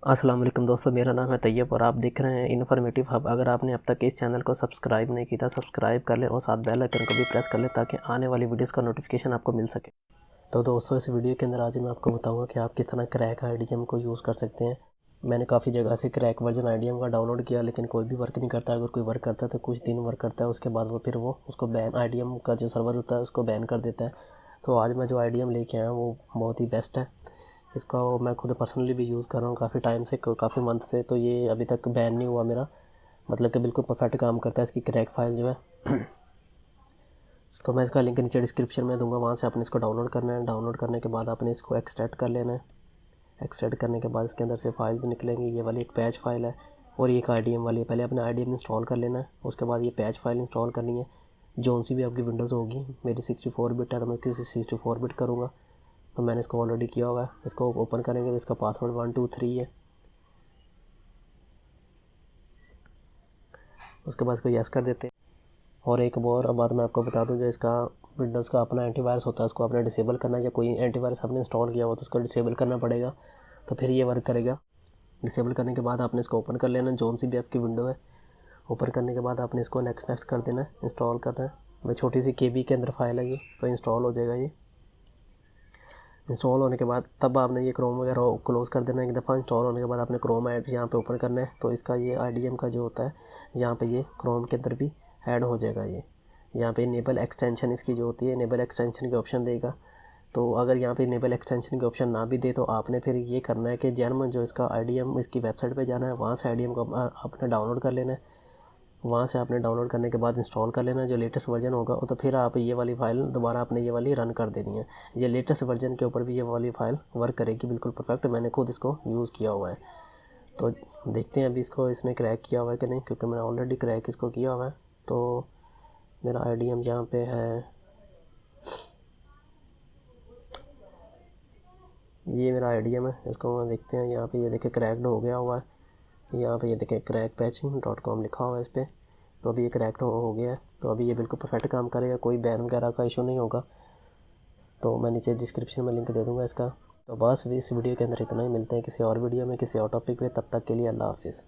अस्सलाम वालेकुम दोस्तों, मेरा नाम है तैयब और आप देख रहे हैं इन्फॉर्मेटिव हब। अगर आपने अब तक इस चैनल को सब्सक्राइब नहीं किया सब्सक्राइब कर लें और साथ बेल आइकन को भी प्रेस कर लें ताकि आने वाली वीडियोस का नोटिफिकेशन आपको मिल सके। तो दोस्तों, इस वीडियो के अंदर आज मैं आपको बताऊंगा कि आप किस तरह क्रैक IDM को यूज़ कर सकते हैं। मैंने काफ़ी जगह से क्रैक वर्जन IDM का डाउनलोड किया, लेकिन कोई भी वर्क नहीं करता। अगर कोई वर्क करता है तो कुछ दिन वर्क करता है, उसके बाद फिर वो उसको बैन, IDM का जो सर्वर होता है उसको बैन कर देता है। तो आज मैं जो IDM लेके आया वो बहुत ही बेस्ट है। इसका मैं खुद पर्सनली भी यूज़ कर रहा हूँ काफ़ी टाइम से, काफ़ी मंथ से। तो ये अभी तक बैन नहीं हुआ मेरा, मतलब कि बिल्कुल परफेक्ट काम करता है। इसकी क्रैक फाइल जो है तो मैं इसका लिंक नीचे डिस्क्रिप्शन में दूंगा, वहाँ से आपने इसको डाउनलोड करना है। डाउनलोड करने के बाद आपने इसको एक्सट्रैक्ट कर लेना है। एक्सट्रैक्ट करने के बाद इसके अंदर से फाइल्स निकलेंगी। ये वाली एक पैच फाइल है और ये एक IDM वाली है। पहले अपने IDM इंस्टॉल कर लेना है, उसके बाद ये पैच फाइल इंस्टॉल करनी है। जोन सी भी आपकी विंडोज़ होगी, मेरी 64 बिट है तो मैं किसी 64 बिट करूँगा। तो मैंने इसको ऑलरेडी किया हुआ है। इसको ओपन करेंगे तो इसका पासवर्ड 123 है। उसके बाद इसको यस कर देते हैं। और एक और बात मैं आपको बता दूं, जो इसका विंडोज़ का अपना एंटीवायरस होता है उसको आपने डिसेबल करना है। या कोई एंटीवायरस आपने इंस्टॉल किया हो तो उसको डिसेबल करना पड़ेगा, तो फिर ये वर्क करेगा। डिसेबल करने के बाद आपने इसको ओपन कर लेना, जोन सी भी आपकी विंडो है। ओपन करने के बाद आपने इसको नेक्स्ट कर देना है, इंस्टॉल करना है। भाई छोटी सी KB के अंदर फाइल है ये, तो इंस्टॉल हो जाएगा। ये इंस्टॉल होने के बाद तब आपने ये क्रोम वगैरह क्लोज़ कर देना। एक दफ़ा इंस्टॉल होने के बाद आपने क्रोम ऐड यहाँ पे ओपन करना है। तो इसका ये IDM का जो होता है यहाँ पे ये क्रोम के अंदर भी ऐड हो जाएगा। ये यहाँ पे इनेबल एक्सटेंशन इसकी जो होती है, इनेबल एक्सटेंशन के ऑप्शन देगा। तो अगर यहाँ पे इनेबल एक्सटेंशन के ऑप्शन ना भी दे तो आपने फिर ये करना है कि जर्मन जो इसका IDM, इसकी वेबसाइट पर जाना है, वहाँ से IDM को आपने डाउनलोड कर लेना है। वहाँ से आपने डाउनलोड करने के बाद इंस्टॉल कर लेना जो लेटेस्ट वर्जन होगा। तो फिर आप ये वाली फ़ाइल दोबारा आपने ये वाली रन कर देनी है। ये लेटेस्ट वर्जन के ऊपर भी ये वाली फ़ाइल वर्क करेगी बिल्कुल परफेक्ट। मैंने खुद इसको यूज़ किया हुआ है। तो देखते हैं अभी इसको इसने क्रैक किया हुआ है कि नहीं, क्योंकि मैंने ऑलरेडी क्रैक इसको किया हुआ है। तो मेरा IDM यहाँ पे है, ये मेरा IDM है। इसको देखते हैं। यहाँ पे ये देखिए क्रैक्ड हो गया हुआ है। यहाँ पे ये देखिए crackpatching.com लिखा हुआ है इस पर। तो अभी ये क्रैक्ड हो गया है। तो अभी ये बिल्कुल परफेक्ट काम करेगा, कोई बैन वगैरह का इशू नहीं होगा। तो मैं नीचे डिस्क्रिप्शन में लिंक दे दूँगा इसका। तो बस इस वीडियो के अंदर इतना ही। मिलते हैं किसी और वीडियो में किसी और टॉपिक पे। तब तक के लिए अल्लाह हाफिज़।